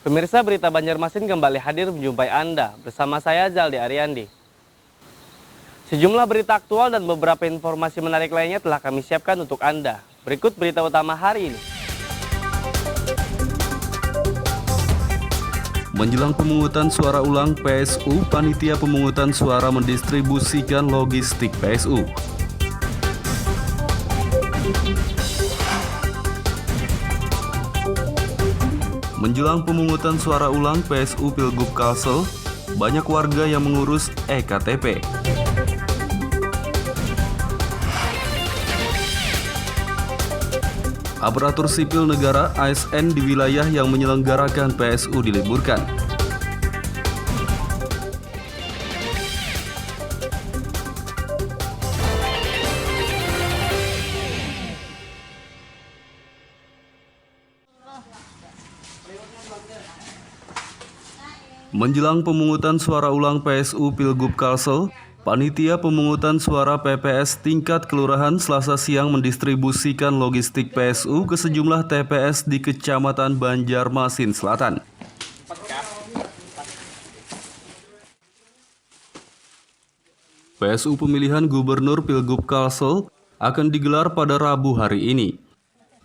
Pemirsa, berita Banjarmasin kembali hadir menjumpai Anda bersama saya Zaldi Ariandi. Sejumlah berita aktual dan beberapa informasi menarik lainnya telah kami siapkan untuk Anda. Berikut berita utama hari ini. Menjelang pemungutan suara ulang PSU, panitia pemungutan suara mendistribusikan logistik PSU. Menjelang pemungutan suara ulang PSU Pilgub Kalsel, banyak warga yang mengurus EKTP. Aparatur sipil negara ASN di wilayah yang menyelenggarakan PSU diliburkan. Menjelang pemungutan suara ulang PSU Pilgub Kalsel, panitia pemungutan suara PPS tingkat kelurahan Selasa siang mendistribusikan logistik PSU ke sejumlah TPS di Kecamatan Banjarmasin Selatan. PSU pemilihan Gubernur Pilgub Kalsel akan digelar pada Rabu hari ini.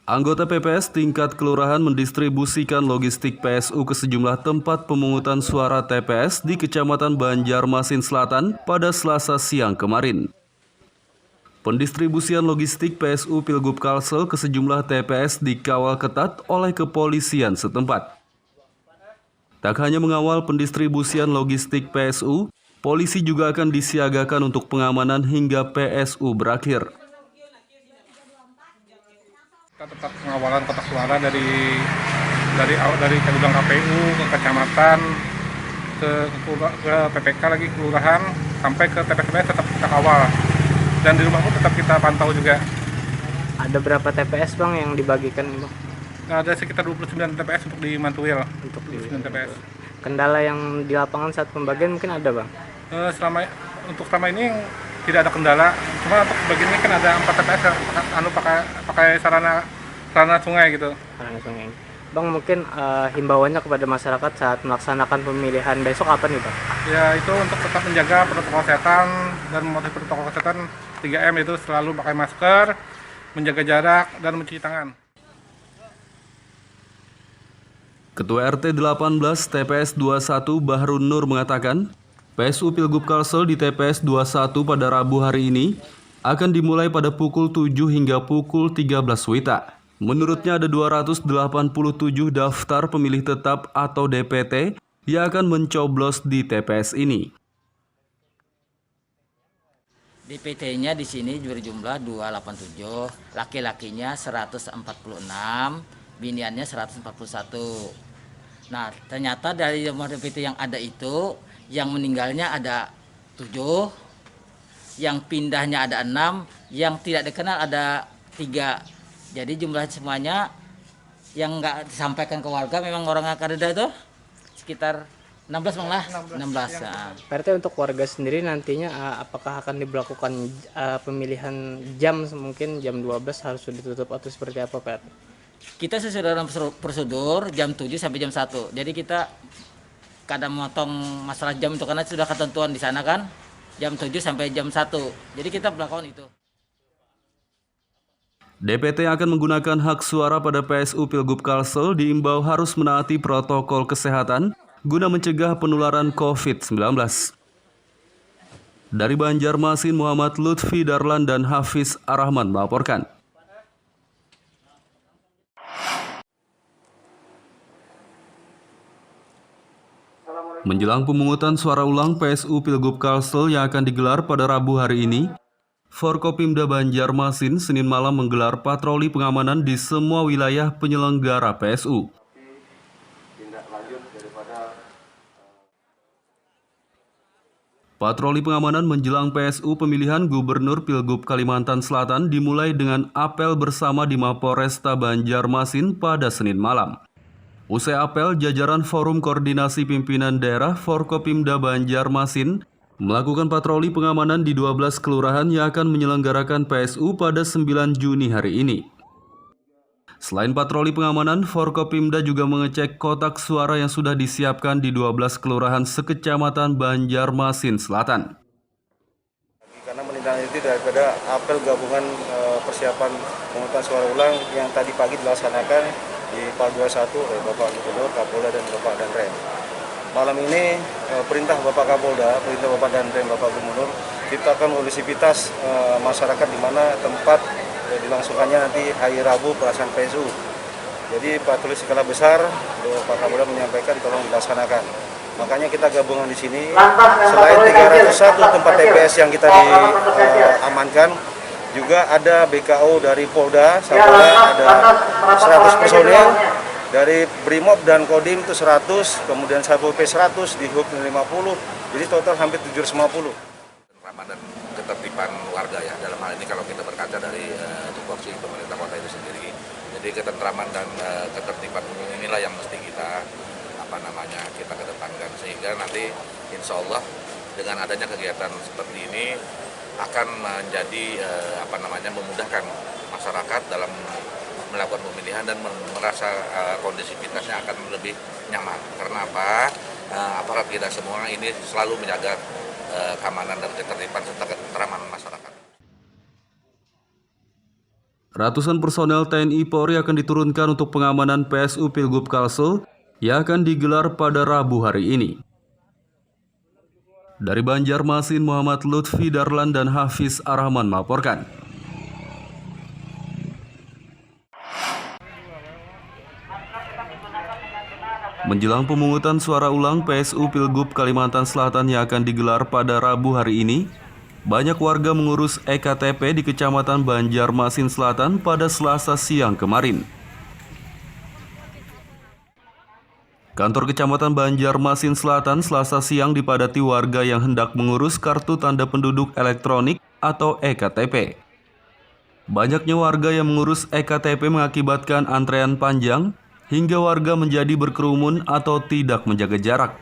Anggota PPS tingkat kelurahan mendistribusikan logistik PSU ke sejumlah tempat pemungutan suara TPS di Kecamatan Banjarmasin Selatan pada Selasa siang kemarin. Pendistribusian logistik PSU Pilgub Kalsel ke sejumlah TPS dikawal ketat oleh kepolisian setempat. Tak hanya mengawal pendistribusian logistik PSU, polisi juga akan disiagakan untuk pengamanan hingga PSU berakhir. Kita tetap pengawalan kotak suara dari gudang KPU ke kecamatan ke PPK lagi kelurahan sampai ke TPS tetap kita kawal, dan di rumah pun tetap kita pantau juga. Ada berapa TPS bang yang dibagikan bang? Ada sekitar 29 TPS untuk di Mantuil. Untuk 29 TPS. Kendala yang di lapangan saat pembagian mungkin ada bang? Selama ini tidak ada kendala, cuma untuk bagian ini kan ada 4 TPS pakai sarana sungai gitu. Sarana sungai. Bang, mungkin himbauannya kepada masyarakat saat melaksanakan pemilihan besok apa nih bang? Ya, itu untuk tetap menjaga protokol kesehatan dan mematuhi protokol kesehatan 3M, itu selalu pakai masker, menjaga jarak, dan mencuci tangan. Ketua RT 18 TPS 21 Bahrun Nur mengatakan, PSU Pilgub Kalsel di TPS 21 pada Rabu hari ini akan dimulai pada pukul 7 hingga pukul 13 WITA. Menurutnya ada 287 daftar pemilih tetap atau DPT yang akan mencoblos di TPS ini. DPT-nya di sini berjumlah 287, laki-lakinya 146, biniannya 141. Nah, ternyata dari jumlah DPT yang ada itu, yang meninggalnya ada 7, yang pindahnya ada 6, yang tidak dikenal ada 3. Jadi jumlah semuanya yang nggak disampaikan ke warga memang orang Akareda itu sekitar 16 bang lah. 16. Nah. PRT untuk warga sendiri nantinya apakah akan diberlakukan pemilihan jam, mungkin jam 12 harus ditutup atau seperti apa PRT? Kita sesuai dengan prosedur jam 7 sampai jam 1. Jadi kita kadang memotong masalah jam itu karena sudah ketentuan di sana kan, jam 7 sampai jam 1. Jadi kita melakukan itu. DPT akan menggunakan hak suara pada PSU Pilgub Kalsel diimbau harus menaati protokol kesehatan guna mencegah penularan COVID-19. Dari Banjarmasin, Muhammad Lutfi Darlan dan Hafiz Arrahman melaporkan. Menjelang pemungutan suara ulang PSU Pilgub Kalsel yang akan digelar pada Rabu hari ini, Forkopimda Banjarmasin Senin malam menggelar patroli pengamanan di semua wilayah penyelenggara PSU. Patroli pengamanan menjelang PSU pemilihan Gubernur Pilgub Kalimantan Selatan dimulai dengan apel bersama di Mapolresta Banjarmasin pada Senin malam. Usai apel, jajaran Forum Koordinasi Pimpinan Daerah Forkopimda Banjarmasin melakukan patroli pengamanan di 12 kelurahan yang akan menyelenggarakan PSU pada 9 Juni hari ini. Selain patroli pengamanan, Forkopimda juga mengecek kotak suara yang sudah disiapkan di 12 kelurahan sekecamatan Banjarmasin Selatan. Karena menindaklanjuti daripada apel gabungan persiapan pemungutan suara ulang yang tadi pagi dilaksanakan di PAL 21 oleh Bapak Gubernur, Kapolda, dan Bapak Danrem. Malam ini perintah Bapak Kapolda, perintah Bapak Danrem, Bapak Gubernur, kita akan mobilisitas masyarakat di mana tempat dilangsungkannya nanti hari Rabu pelaksanaan PSU. Jadi patroli skala besar, Bapak Kapolda menyampaikan tolong dilaksanakan. Makanya kita gabungan di sini. Selain 301 tempat TPS yang kita diamankan, juga ada BKO dari Polda, ada 100 personel, dari Brimob dan Kodim itu 100, kemudian Satpol PP 100, di Hub 50, jadi total hampir 750. Dan ketertiban warga ya, dalam hal ini kalau kita berkaca dari tupoksi pemerintah kota itu sendiri, jadi ketentraman dan ketertiban umum inilah yang mesti kita kita kedepankan, sehingga nanti insya Allah dengan adanya kegiatan seperti ini akan menjadi memudahkan masyarakat dalam melakukan pemilihan dan merasa kondisivitasnya akan lebih nyaman. Karena apa? Aparat kita semua ini selalu menjaga keamanan dan ketertiban serta ketentraman masyarakat. Ratusan personel TNI Polri akan diturunkan untuk pengamanan PSU Pilgub Kalsel yang akan digelar pada Rabu hari ini. Dari Banjarmasin, Muhammad Lutfi Darlan dan Hafiz Arrahman melaporkan. Menjelang pemungutan suara ulang PSU Pilgub Kalimantan Selatan yang akan digelar pada Rabu hari ini, banyak warga mengurus EKTP di Kecamatan Banjarmasin Selatan pada Selasa siang kemarin. Kantor Kecamatan Banjarmasin Selatan Selasa siang dipadati warga yang hendak mengurus kartu tanda penduduk elektronik atau EKTP. Banyaknya warga yang mengurus EKTP mengakibatkan antrean panjang hingga warga menjadi berkerumun atau tidak menjaga jarak.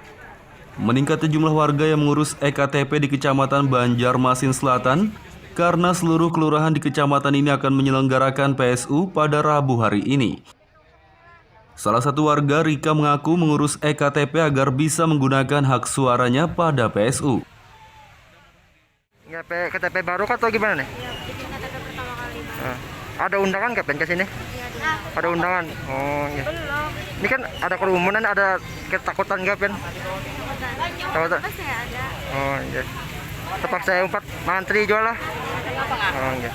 Meningkatnya jumlah warga yang mengurus EKTP di Kecamatan Banjarmasin Selatan karena seluruh kelurahan di kecamatan ini akan menyelenggarakan PSU pada Rabu hari ini. Salah satu warga, Rika, mengaku mengurus EKTP agar bisa menggunakan hak suaranya pada PSU. KTP baru atau gimana nih? Iya, bikin KTP pertama kali. Ada undangan kapan ke sini? Iya, ada undangan. Oh iya. belum. Ini kan ada kerumunan, ada ketakutan nggak, Pen? Takutan. Pasti ada. Oh iya. Terpaksa umpat mantri jual lah. Oh iya.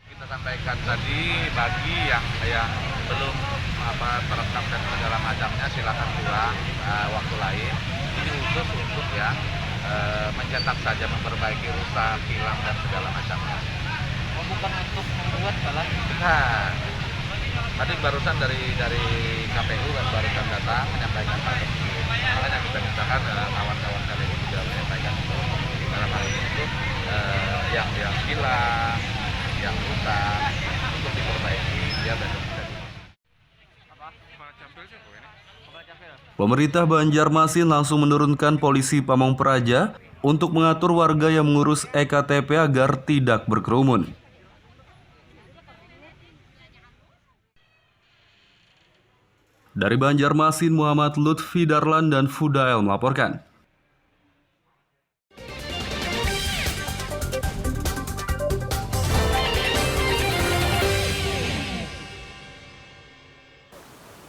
Kita sampaikan tadi bagi yang belum terekam dan segala macamnya, silakan pulang waktu lain. Ini khusus untuk yang mencetak saja, memperbaiki rusak, hilang dan segala macamnya. Oh, bukan untuk membuat malah. Nah, tadi barusan dari KPU kan barusan datang menyampaikan hal tersebut. Makanya kita mintakan kawan-kawan KPU juga menyampaikan itu dalam hal ini untuk yang hilang, yang rusak untuk diperbaiki biar besok bisa. Pemerintah Banjarmasin langsung menurunkan polisi Pamong Praja untuk mengatur warga yang mengurus EKTP agar tidak berkerumun. Dari Banjarmasin, Muhammad Lutfi Darlan dan Fudael melaporkan.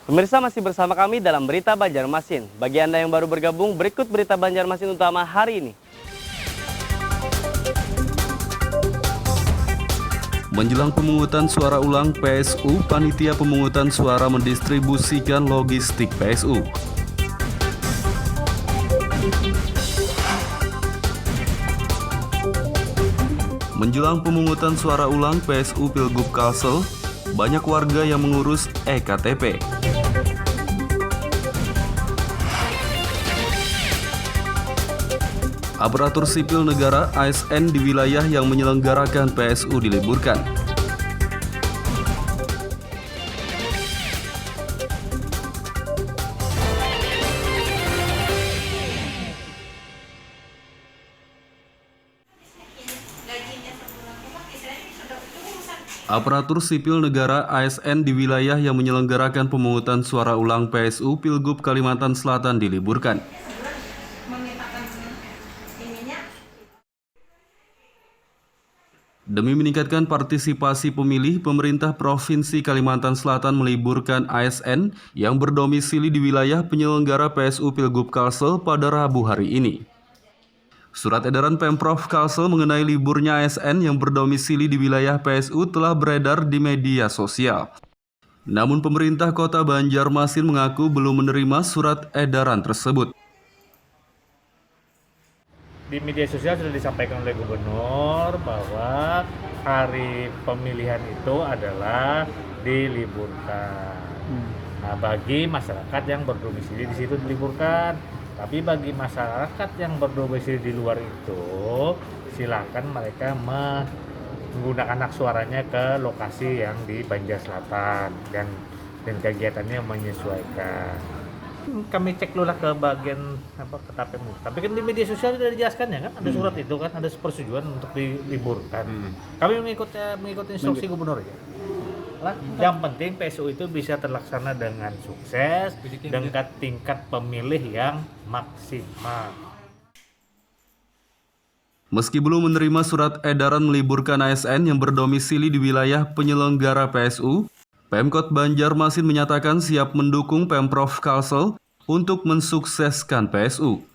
Pemirsa, masih bersama kami dalam Berita Banjarmasin. Bagi Anda yang baru bergabung, berikut Berita Banjarmasin utama hari ini. Menjelang pemungutan suara ulang PSU, panitia pemungutan suara mendistribusikan logistik PSU. Menjelang pemungutan suara ulang PSU Pilgub Kalsel, banyak warga yang mengurus EKTP. Aparatur sipil negara ASN di wilayah yang menyelenggarakan PSU diliburkan. Aparatur sipil negara ASN di wilayah yang menyelenggarakan pemungutan suara ulang PSU Pilgub Kalimantan Selatan diliburkan. Demi meningkatkan partisipasi pemilih, pemerintah Provinsi Kalimantan Selatan meliburkan ASN yang berdomisili di wilayah penyelenggara PSU Pilgub Kalsel pada Rabu hari ini. Surat edaran Pemprov Kalsel mengenai liburnya ASN yang berdomisili di wilayah PSU telah beredar di media sosial. Namun pemerintah Kota Banjarmasin mengaku belum menerima surat edaran tersebut. Di media sosial sudah disampaikan oleh gubernur bahwa hari pemilihan itu adalah diliburkan. Nah, bagi masyarakat yang berdomisili di situ diliburkan. Tapi bagi masyarakat yang berdomisili di luar itu, silakan mereka menggunakan hak suaranya ke lokasi yang di Banjar Selatan dan kegiatannya menyesuaikan. Kami cek dulu lah ke bagian ke TAPMU. Tapi kan di media sosial sudah dijelaskan ya kan, ada surat itu kan, ada persetujuan untuk diliburkan. Kami mengikuti instruksi gubernur ya. Yang penting PSU itu bisa terlaksana dengan sukses dengan tingkat pemilih yang maksimal. Meski belum menerima surat edaran meliburkan ASN yang berdomisili di wilayah penyelenggara PSU, Pemkot Banjarmasin menyatakan siap mendukung Pemprov Kalsel untuk mensukseskan PSU.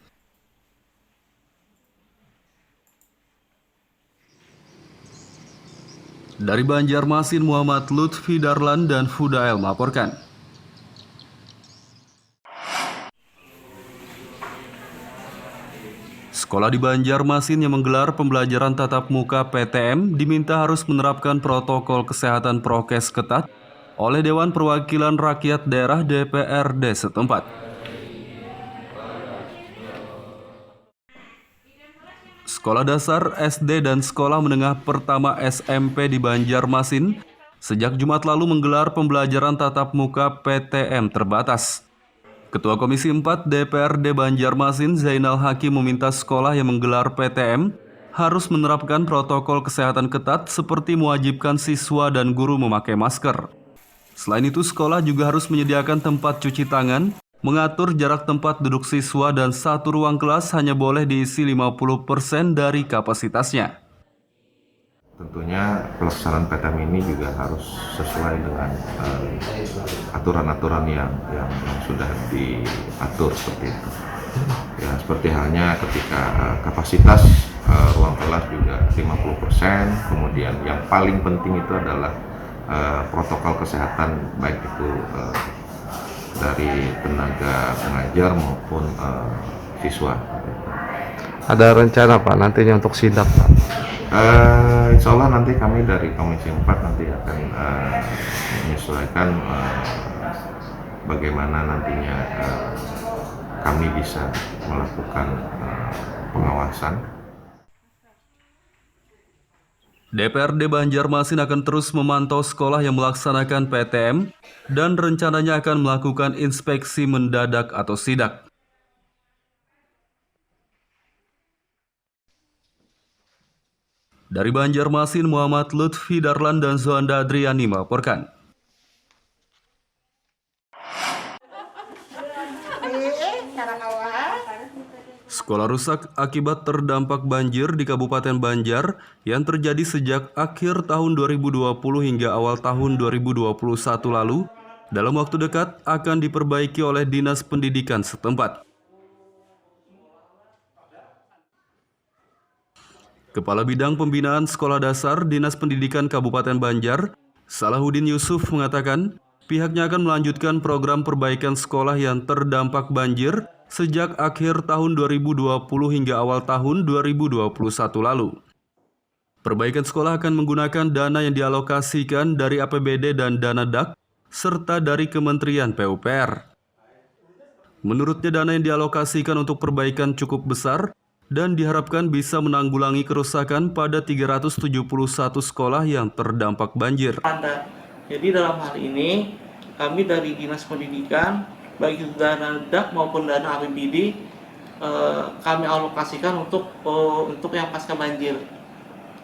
Dari Banjarmasin, Muhammad Lutfi Darlan dan Fudael melaporkan. Sekolah di Banjarmasin yang menggelar pembelajaran tatap muka PTM diminta harus menerapkan protokol kesehatan prokes ketat oleh Dewan Perwakilan Rakyat Daerah DPRD setempat. Sekolah dasar, SD, dan sekolah menengah pertama SMP di Banjarmasin sejak Jumat lalu menggelar pembelajaran tatap muka PTM terbatas. Ketua Komisi 4 DPRD Banjarmasin Zainal Hakim meminta sekolah yang menggelar PTM harus menerapkan protokol kesehatan ketat seperti mewajibkan siswa dan guru memakai masker. Selain itu, sekolah juga harus menyediakan tempat cuci tangan, mengatur jarak tempat duduk siswa, dan satu ruang kelas hanya boleh diisi 50% dari kapasitasnya. Tentunya pelaksanaan PTM ini juga harus sesuai dengan aturan-aturan yang sudah diatur seperti itu. Ya, seperti halnya ketika kapasitas ruang kelas juga 50%, kemudian yang paling penting itu adalah protokol kesehatan baik itu dari tenaga pengajar maupun siswa. Ada rencana Pak nantinya untuk sidak Pak? Insya Allah nanti kami dari Komisi 4 nanti akan menyesuaikan bagaimana nantinya kami bisa melakukan pengawasan. DPRD Banjarmasin akan terus memantau sekolah yang melaksanakan PTM dan rencananya akan melakukan inspeksi mendadak atau sidak. Dari Banjarmasin, Muhammad Lutfi Darlan dan Zoanda Adriani melaporkan. Sekolah rusak akibat terdampak banjir di Kabupaten Banjar yang terjadi sejak akhir tahun 2020 hingga awal tahun 2021 lalu, dalam waktu dekat akan diperbaiki oleh Dinas Pendidikan setempat. Kepala Bidang Pembinaan Sekolah Dasar Dinas Pendidikan Kabupaten Banjar, Salahuddin Yusuf mengatakan, pihaknya akan melanjutkan program perbaikan sekolah yang terdampak banjir sejak akhir tahun 2020 hingga awal tahun 2021 lalu. Perbaikan sekolah akan menggunakan dana yang dialokasikan dari APBD dan dana DAK, serta dari Kementerian PUPR. Menurutnya dana yang dialokasikan untuk perbaikan cukup besar dan diharapkan bisa menanggulangi kerusakan pada 371 sekolah yang terdampak banjir. Jadi dalam hal ini kami dari Dinas Pendidikan, baik itu dana DAK maupun dana APBD, kami alokasikan untuk yang pasca banjir.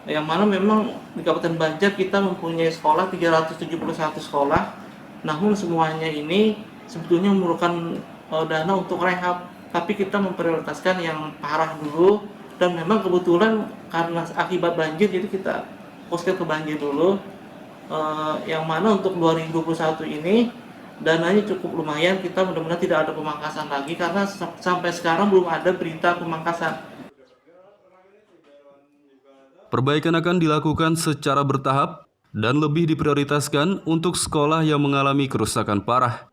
yang mana memang di Kabupaten Banjar kita mempunyai sekolah 371 sekolah, namun semuanya ini sebetulnya memerlukan dana untuk rehab, tapi kita memprioritaskan yang parah dulu, dan memang kebetulan karena akibat banjir jadi kita fokuskan ke banjir dulu, yang mana untuk 2021 ini dananya cukup lumayan, kita mudah-mudahan tidak ada pemangkasan lagi karena sampai sekarang belum ada berita pemangkasan. Perbaikan akan dilakukan secara bertahap dan lebih diprioritaskan untuk sekolah yang mengalami kerusakan parah.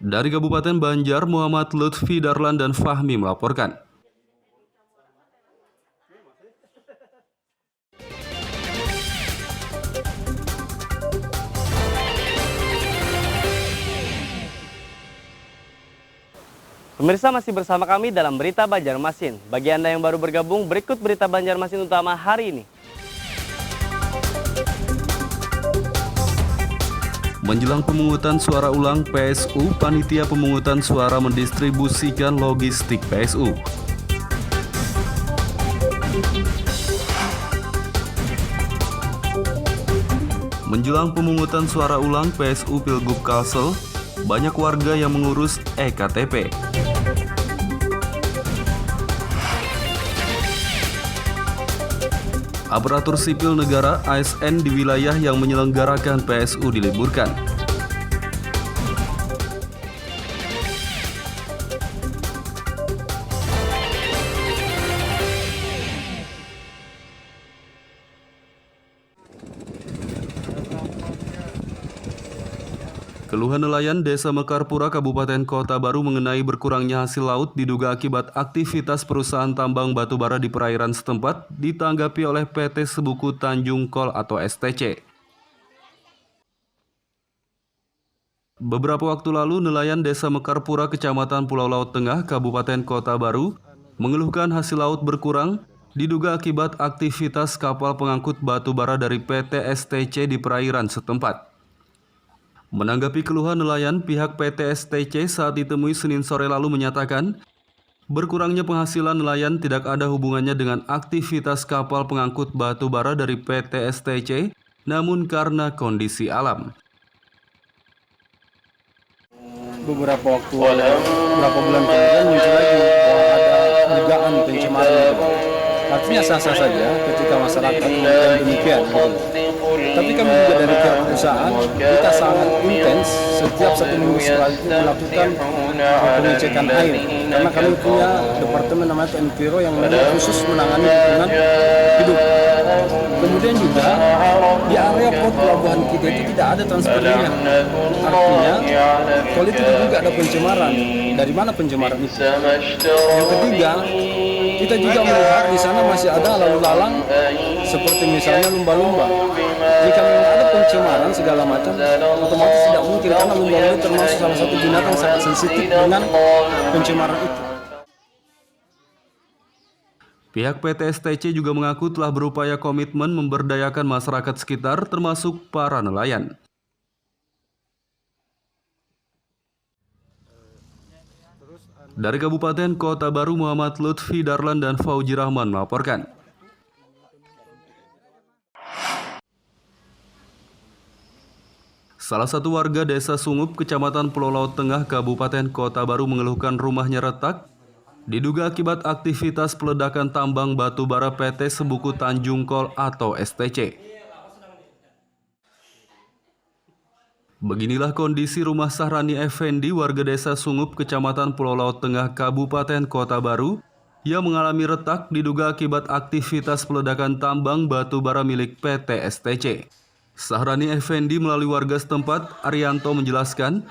Dari Kabupaten Banjar, Muhammad Lutfi Darlan dan Fahmi melaporkan. Pemirsa, masih bersama kami dalam Berita Banjarmasin. Bagi Anda yang baru bergabung, berikut Berita Banjarmasin utama hari ini. Menjelang pemungutan suara ulang PSU, panitia pemungutan suara mendistribusikan logistik PSU. Menjelang pemungutan suara ulang PSU Pilgub Kalsel, banyak warga yang mengurus EKTP. Aparatur sipil negara ASN di wilayah yang menyelenggarakan PSU diliburkan. Keluhan nelayan Desa Mekarpura, Kabupaten Kota Baru mengenai berkurangnya hasil laut diduga akibat aktivitas perusahaan tambang batubara di perairan setempat ditanggapi oleh PT Sebuku Tanjung Kol atau STC. Beberapa waktu lalu, nelayan Desa Mekarpura, Kecamatan Pulau Laut Tengah, Kabupaten Kota Baru mengeluhkan hasil laut berkurang diduga akibat aktivitas kapal pengangkut batubara dari PT STC di perairan setempat. Menanggapi keluhan nelayan, pihak PT STC saat ditemui Senin sore lalu menyatakan, berkurangnya penghasilan nelayan tidak ada hubungannya dengan aktivitas kapal pengangkut batu bara dari PT STC, namun karena kondisi alam. Beberapa bulan kemudian muncul lagi bahwa ada dugaan pencemaran. Artinya sah-sah saja ketika masyarakat mengatakan demikian. Tapi kami juga dari pihak perusahaan, kita sangat intens setiap 1 minggu sekali melakukan pengecekan air. Karena kami punya departemen namanya PNPIRO yang memang khusus menangani lingkungan hidup. Kemudian juga di area port pelabuhan kita itu tidak ada transfernya. Artinya, kalau itu juga ada pencemaran. Dari mana pencemaran itu? Yang ketiga, kita juga melihat di sana masih ada lalu lalang seperti misalnya lumba-lumba. Jika memang ada pencemaran segala macam, otomatis tidak mungkin karena lumba-lumba termasuk salah satu binatang sangat sensitif dengan pencemaran itu. Pihak PT STC juga mengaku telah berupaya komitmen memberdayakan masyarakat sekitar termasuk para nelayan. Dari Kabupaten Kota Baru, Muhammad Lutfi Darlan dan Fauji Rahman melaporkan. Salah satu warga Desa Sungup, Kecamatan Pulau Laut Tengah, Kabupaten Kota Baru mengeluhkan rumahnya retak diduga akibat aktivitas peledakan tambang batu bara PT Sebuku Tanjung Kol atau STC. Beginilah kondisi rumah Sahrani Effendi, warga Desa Sungup, Kecamatan Pulau Laut Tengah, Kabupaten Kota Baru, yang mengalami retak diduga akibat aktivitas peledakan tambang batu bara milik PT STC. Sahrani Effendi melalui warga setempat, Arianto, menjelaskan,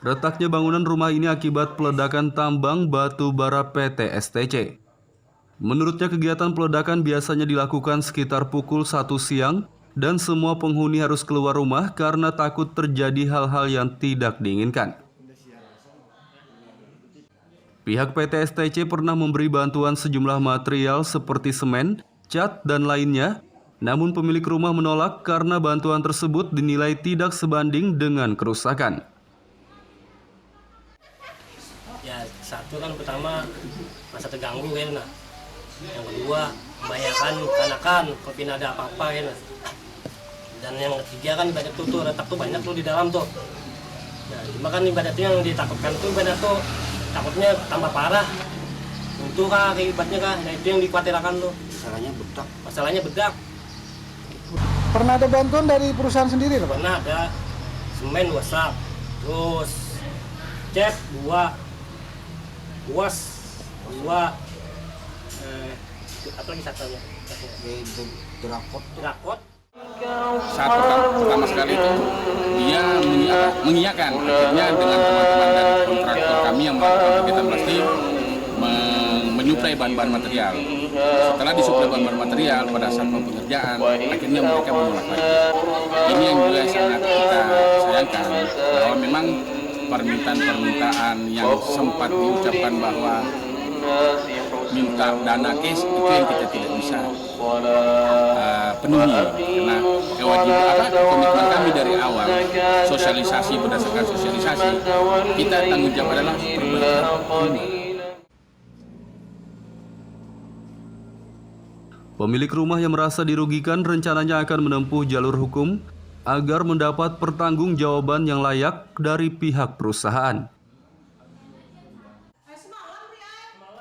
retaknya bangunan rumah ini akibat peledakan tambang batu bara PT STC. Menurutnya, kegiatan peledakan biasanya dilakukan sekitar pukul 1 siang dan semua penghuni harus keluar rumah karena takut terjadi hal-hal yang tidak diinginkan. Pihak PT STC pernah memberi bantuan sejumlah material seperti semen, cat, dan lainnya, namun pemilik rumah menolak karena bantuan tersebut dinilai tidak sebanding dengan kerusakan. Ya, satu kan pertama masa terganggu kan, nah Yang kedua, membahayakan kanakan apabila ada apa-apa ya. Dan yang ketiga kan ibadat tuh retak tuh banyak tuh di dalam tuh. Nah, cuma kan ibadat yang ditakutkan tuh ibadat tuh takutnya tambah parah. Untuk kah akibatnya kah? Nah itu yang dikhawatirkan tuh. Masalahnya bedak. Pernah ada bantuan dari perusahaan sendiri, Pak? Pernah ada semen 2 sak, terus cat 2, kuas 2, apa lagi satunya? Drakot. Satu pertama sekali itu dia mengiyakan akhirnya dengan teman-teman dan kontraktor kami yang melakukan kegiatan plastik menyuplai bahan-bahan material. Setelah disuplai bahan-bahan material pada saat pengerjaan, akhirnya mereka menolak lagi. Ini yang juga sangat kita sayangkan bahwa memang permintaan yang sempat diucapkan bahwa minta dana cash itu yang kita tidak bisa penuhi karena kewajiban komitmen kami dari awal sosialisasi berdasarkan sosialisasi kita tanggung jawab adalah perbaikan. Pemilik rumah yang merasa dirugikan rencananya akan menempuh jalur hukum agar mendapat pertanggungjawaban yang layak dari pihak perusahaan.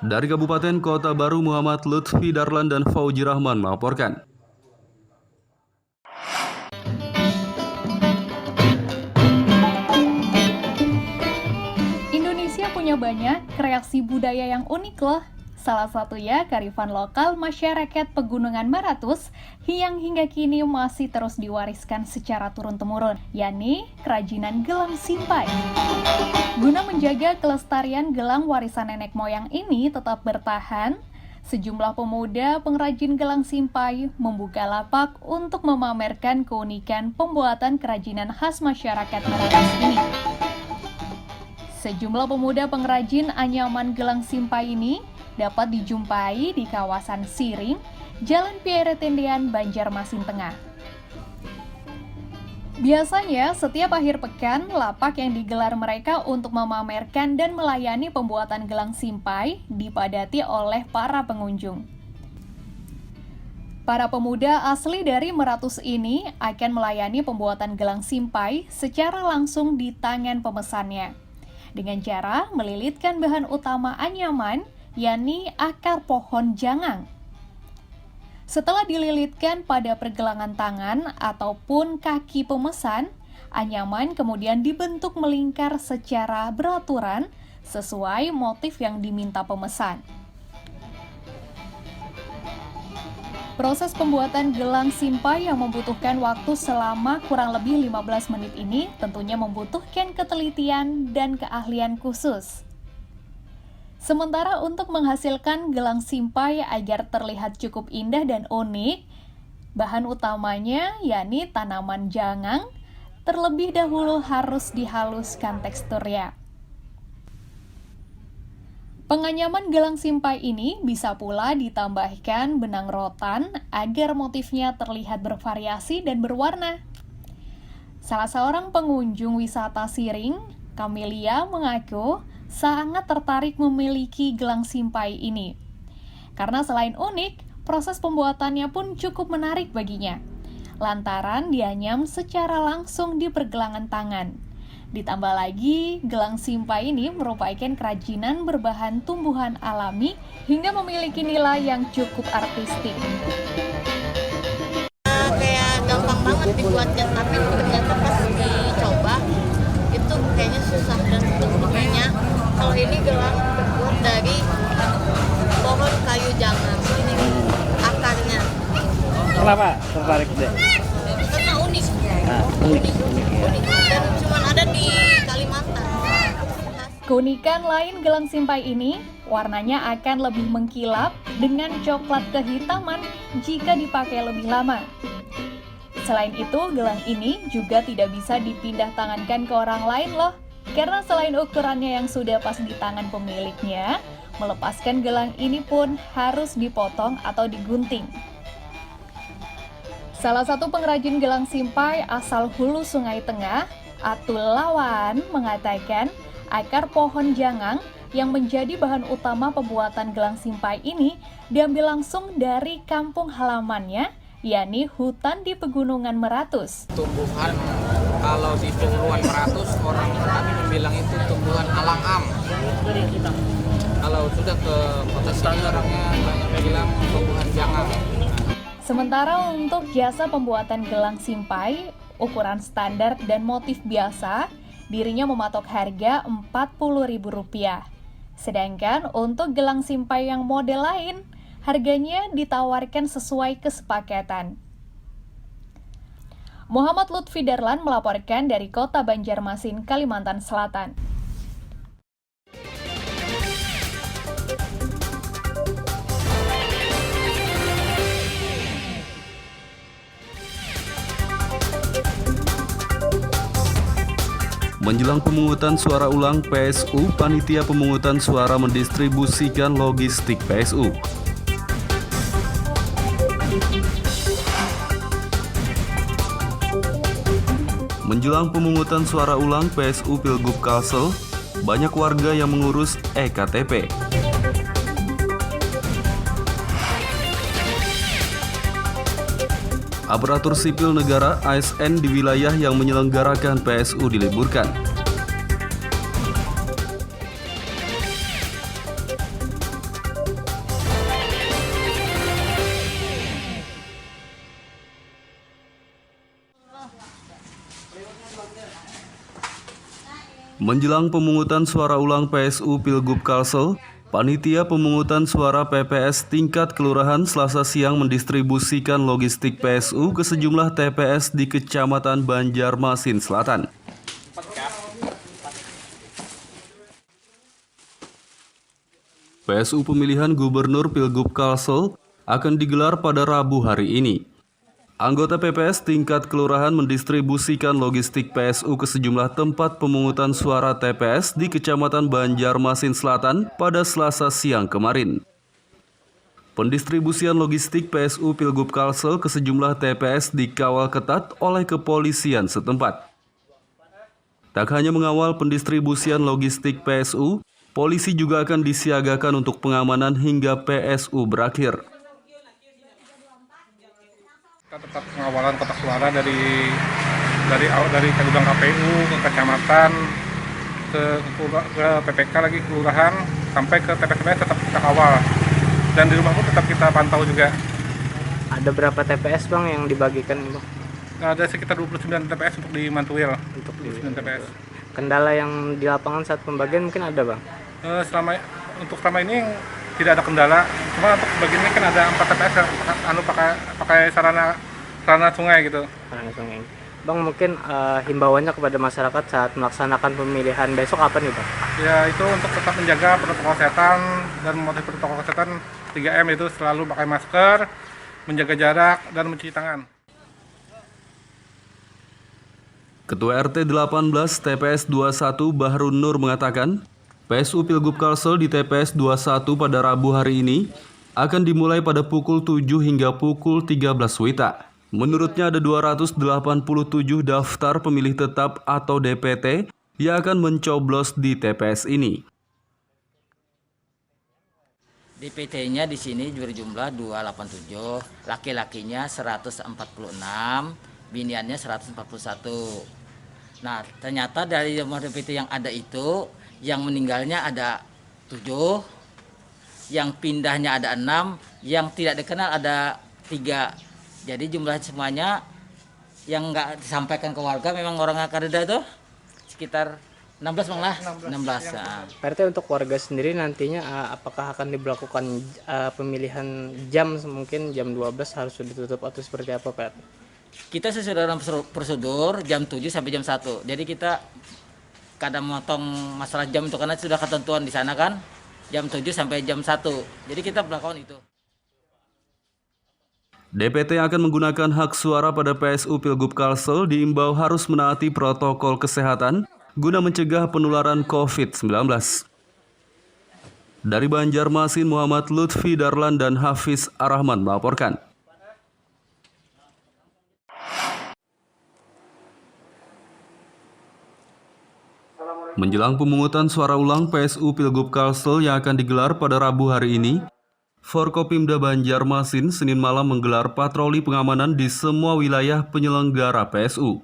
Dari Kabupaten Kota Baru, Muhammad Lutfi Darlan dan Fauji Rahman melaporkan. Indonesia punya banyak kreasi budaya yang unik loh. Salah satunya kearifan lokal masyarakat Pegunungan Maratus yang hingga kini masih terus diwariskan secara turun-temurun, yakni kerajinan gelang simpai. Guna menjaga kelestarian gelang warisan nenek moyang ini tetap bertahan, sejumlah pemuda pengrajin gelang simpai membuka lapak untuk memamerkan keunikan pembuatan kerajinan khas masyarakat Maratus ini. Sejumlah pemuda pengrajin anyaman gelang simpai ini dapat dijumpai di kawasan Siring, Jalan Pierre Tendean, Banjarmasin Tengah. Biasanya, setiap akhir pekan, lapak yang digelar mereka untuk memamerkan dan melayani pembuatan gelang simpai dipadati oleh para pengunjung. Para pemuda asli dari Maratus ini akan melayani pembuatan gelang simpai secara langsung di tangan pemesannya, dengan cara melilitkan bahan utama anyaman, yakni akar pohon jangang. Setelah dililitkan pada pergelangan tangan ataupun kaki pemesan, anyaman kemudian dibentuk melingkar secara beraturan sesuai motif yang diminta pemesan. Proses pembuatan gelang simpai yang membutuhkan waktu selama kurang lebih 15 menit ini tentunya membutuhkan ketelitian dan keahlian khusus. Sementara untuk menghasilkan gelang simpai agar terlihat cukup indah dan unik, bahan utamanya yakni tanaman jangang, terlebih dahulu harus dihaluskan teksturnya. Penganyaman gelang simpai ini bisa pula ditambahkan benang rotan agar motifnya terlihat bervariasi dan berwarna. Salah seorang pengunjung wisata Siring, Camelia, mengaku sangat tertarik memiliki gelang simpai ini. Karena selain unik, proses pembuatannya pun cukup menarik baginya. Lantaran dianyam secara langsung di pergelangan tangan. Ditambah lagi, gelang simpai ini merupakan kerajinan berbahan tumbuhan alami hingga memiliki nilai yang cukup artistik. Kayak gampang banget dibuatnya, tapi ternyata pas dicoba, itu kayaknya susah dan bentuknya. Kalau ini gelang terbuat dari pohon kayu jangan, ini akarnya. Kenapa tertarik deh? Karena unik. Unik. Dan cuma ada di Kalimantan. Keunikan lain gelang simpai ini, warnanya akan lebih mengkilap dengan coklat kehitaman jika dipakai lebih lama. Selain itu, gelang ini juga tidak bisa dipindah tangankan ke orang lain loh. Karena selain ukurannya yang sudah pas di tangan pemiliknya, melepaskan gelang ini pun harus dipotong atau digunting. Salah satu pengrajin gelang simpai asal Hulu Sungai Tengah, Atul Lawan, mengatakan akar pohon jangang yang menjadi bahan utama pembuatan gelang simpai ini diambil langsung dari kampung halamannya, yakni hutan di Pegunungan Meratus. Tumbuhan kalau di Pegunungan Meratus orang kami bilang itu tumbuhan alangam. Kalau sudah ke kota sini orangnya banyak bilang tumbuhan jangang. Sementara untuk jasa pembuatan gelang simpai, ukuran standar dan motif biasa, dirinya mematok harga Rp40.000. Sedangkan untuk gelang simpai yang model lain, harganya ditawarkan sesuai kesepakatan. Muhammad Lutfi Darlan melaporkan dari Kota Banjarmasin, Kalimantan Selatan. Menjelang pemungutan suara ulang PSU, panitia pemungutan suara mendistribusikan logistik PSU. Menjelang pemungutan suara ulang PSU Pilgub Kalsel, banyak warga yang mengurus EKTP. Aparatur sipil negara ASN di wilayah yang menyelenggarakan PSU diliburkan. Menjelang pemungutan suara ulang PSU Pilgub Kalsel, panitia pemungutan suara PPS tingkat kelurahan Selasa siang mendistribusikan logistik PSU ke sejumlah TPS di Kecamatan Banjarmasin Selatan. PSU pemilihan Gubernur Pilgub Kalsel akan digelar pada Rabu hari ini. Anggota PPS tingkat kelurahan mendistribusikan logistik PSU ke sejumlah tempat pemungutan suara TPS di Kecamatan Banjarmasin Selatan pada Selasa siang kemarin. Pendistribusian logistik PSU Pilgub Kalsel ke sejumlah TPS dikawal ketat oleh kepolisian setempat. Tak hanya mengawal pendistribusian logistik PSU, polisi juga akan disiagakan untuk pengamanan hingga PSU berakhir. Kita tetap pengawalan kotak suara dari gudang KPU ke kecamatan ke PPK lagi kelurahan sampai ke TPS tetap kita kawal, dan di rumah pun tetap kita pantau juga. Ada berapa TPS bang yang dibagikan itu? Ada sekitar 29 TPS untuk di Mantuil. Untuk 29 TPS. Kendala yang di lapangan saat pembagian mungkin ada bang? Selama ini tidak ada kendala, cuma untuk bagian ini kan ada 4 TPS pakai sarana sungai gitu. Sarana sungai. Bang, mungkin himbauannya kepada masyarakat saat melaksanakan pemilihan besok apa nih bang? Ya, itu untuk tetap menjaga protokol kesehatan dan mematuhi protokol kesehatan 3M, itu selalu pakai masker, menjaga jarak, dan mencuci tangan. Ketua RT 18 TPS 21 Bahrun Nur mengatakan, PSU Pilgub Kalsel di TPS 21 pada Rabu hari ini akan dimulai pada pukul 7 hingga pukul 13 WITA. Menurutnya ada 287 daftar pemilih tetap atau DPT yang akan mencoblos di TPS ini. DPT-nya di sini berjumlah 287, laki-lakinya 146, biniannya 141. Nah, ternyata dari jumlah DPT yang ada itu, yang meninggalnya ada 7, yang pindahnya ada 6, yang tidak dikenal ada 3. Jadi jumlah semuanya yang nggak disampaikan ke warga memang orang Akareda itu sekitar 16 bang lah. 16. Pak RT, untuk warga sendiri nantinya apakah akan diberlakukan pemilihan jam, mungkin jam 12 harus ditutup atau seperti apa Pak? Kita sesuai dalam prosedur jam 7 sampai jam 1. Jadi kita kadang memotong masalah jam itu karena sudah ketentuan di sana kan, jam 7 sampai jam 1. Jadi kita melakukan itu. DPT yang akan menggunakan hak suara pada PSU Pilgub Kalsel diimbau harus menaati protokol kesehatan guna mencegah penularan COVID-19. Dari Banjarmasin, Muhammad Lutfi Darlan dan Hafiz Arrahman melaporkan. Menjelang pemungutan suara ulang PSU Pilgub Kalsel yang akan digelar pada Rabu hari ini, Forkopimda Banjarmasin Senin malam menggelar patroli pengamanan di semua wilayah penyelenggara PSU.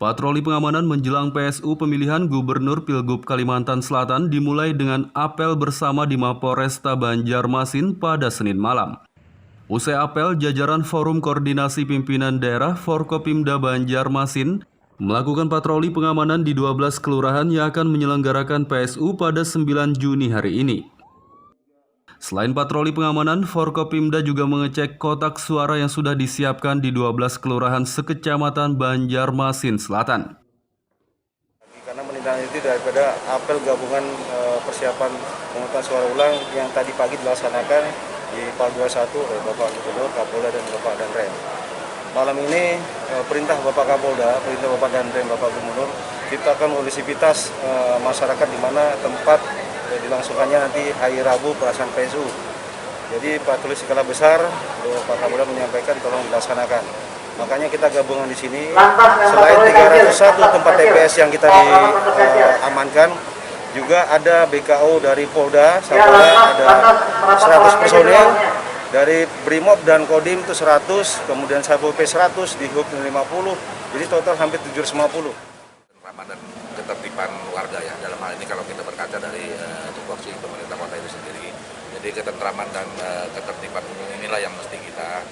Patroli pengamanan menjelang PSU pemilihan Gubernur Pilgub Kalimantan Selatan dimulai dengan apel bersama di Mapolresta Banjarmasin pada Senin malam. Usai apel, jajaran Forum Koordinasi Pimpinan Daerah Forkopimda Banjarmasin melakukan patroli pengamanan di 12 kelurahan yang akan menyelenggarakan PSU pada 9 Juni hari ini. Selain patroli pengamanan, Forkopimda juga mengecek kotak suara yang sudah disiapkan di 12 kelurahan sekecamatan Banjarmasin Selatan. Karena menindaklanjuti daripada apel gabungan persiapan pemungutan suara ulang yang tadi pagi dilaksanakan di PAL 21 oleh Bapak Gubernur, Kapolda, dan Bapak Danrem. Malam ini perintah Bapak Kapolda, perintah Bapak Danrem, Bapak Gubernur, kita akan mengisivitas masyarakat di mana tempat dilangsungkannya nanti hari Rabu pelaksanaan PSU. Jadi patroli skala besar, Pak Kapolda menyampaikan tolong dilaksanakan. Makanya kita gabungan di sini. Selain 301 tempat TPS yang kita diamankan, juga ada BKO dari Polda, ada 100 personel, dari Brimob dan Kodim itu 100, kemudian Satpol PP 100, di Hub 50, jadi total hampir 750. Dan ketertiban warga ya, dalam hal ini kalau kita berkaca dari tupoksi pemerintah kota itu sendiri, jadi ketentraman dan ketertiban umum inilah yang mesti kita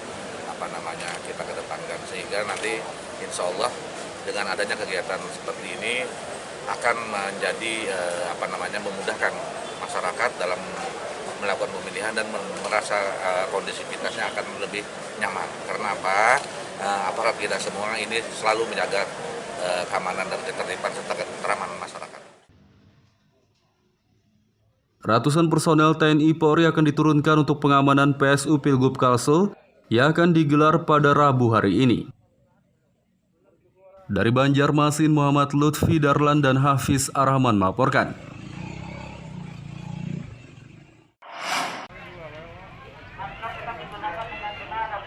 kita kedepankan, sehingga nanti insya Allah dengan adanya kegiatan seperti ini akan menjadi memudahkan masyarakat dalam melakukan pemilihan dan merasa kondisivitasnya akan lebih nyaman. Karena apa? Aparat kita semua ini selalu menjaga keamanan dan ketertiban serta ketentraman masyarakat. Ratusan personel TNI Polri akan diturunkan untuk pengamanan PSU Pilgub Kalsel yang akan digelar pada Rabu hari ini. Dari Banjarmasin, Muhammad Lutfi Darlan dan Hafiz Arahman melaporkan.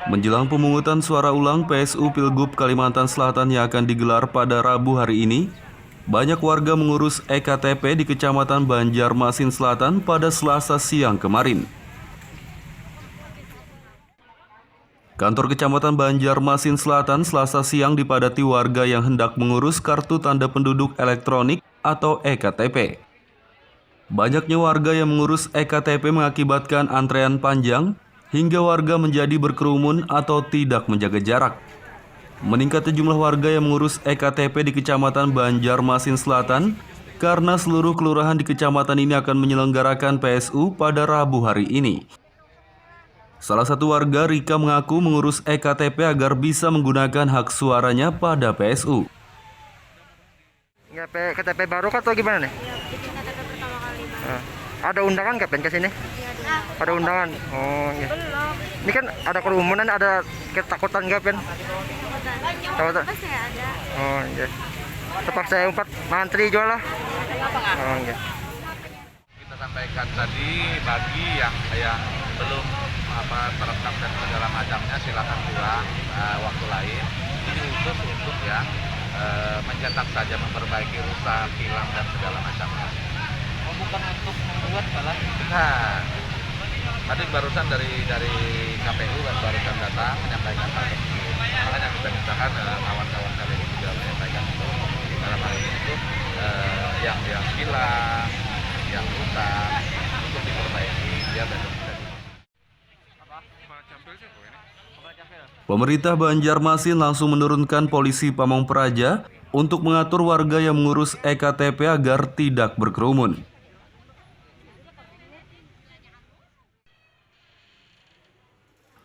Menjelang pemungutan suara ulang PSU Pilgub Kalimantan Selatan yang akan digelar pada Rabu hari ini, banyak warga mengurus EKTP di Kecamatan Banjarmasin Selatan pada Selasa siang kemarin. Kantor Kecamatan Banjarmasin Selatan Selasa siang dipadati warga yang hendak mengurus Kartu Tanda Penduduk Elektronik atau EKTP. Banyaknya warga yang mengurus EKTP mengakibatkan antrean panjang, hingga warga menjadi berkerumun atau tidak menjaga jarak. Meningkatnya jumlah warga yang mengurus EKTP di Kecamatan Banjarmasin Selatan karena seluruh kelurahan di kecamatan ini akan menyelenggarakan PSU pada Rabu hari ini. Salah satu warga, Rika, mengaku mengurus EKTP agar bisa menggunakan hak suaranya pada PSU. KTP baru atau gimana nih? Ada undangan kapan ke sini? Ada undangan. Oh iya. Ini kan ada kerumunan, ada ketakutan nggak, Pen? Takutan? Oh iya. Terpaksa umpat mantri jual lah. Oh iya. Kita sampaikan tadi bagi yang belum terekam dan segala macamnya, silakan pulang waktu lain. Ini khusus untuk yang mencetak saja, memperbaiki rusak, hilang dan segala macamnya. Oh, bukan untuk membuat malah? Bukan. Tadi barusan dari KPU kan barusan datang menyampaikan hal tersebut. Makanya kita mintakan kawan-kawan KPU juga menyampaikan itu dalam hal ini untuk yang hilang, yang rusak untuk diperbaiki biar besok bisa. Pemerintah Banjarmasin langsung menurunkan polisi Pamong Praja untuk mengatur warga yang mengurus EKTP agar tidak berkerumun.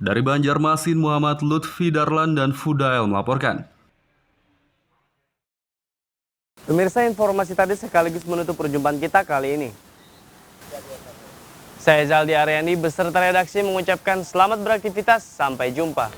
Dari Banjarmasin, Muhammad Lutfi Darlan dan Fudael melaporkan. Pemirsa, informasi tadi sekaligus menutup perjumpaan kita kali ini. Saya Zaldi Aryani beserta redaksi mengucapkan selamat beraktivitas, sampai jumpa.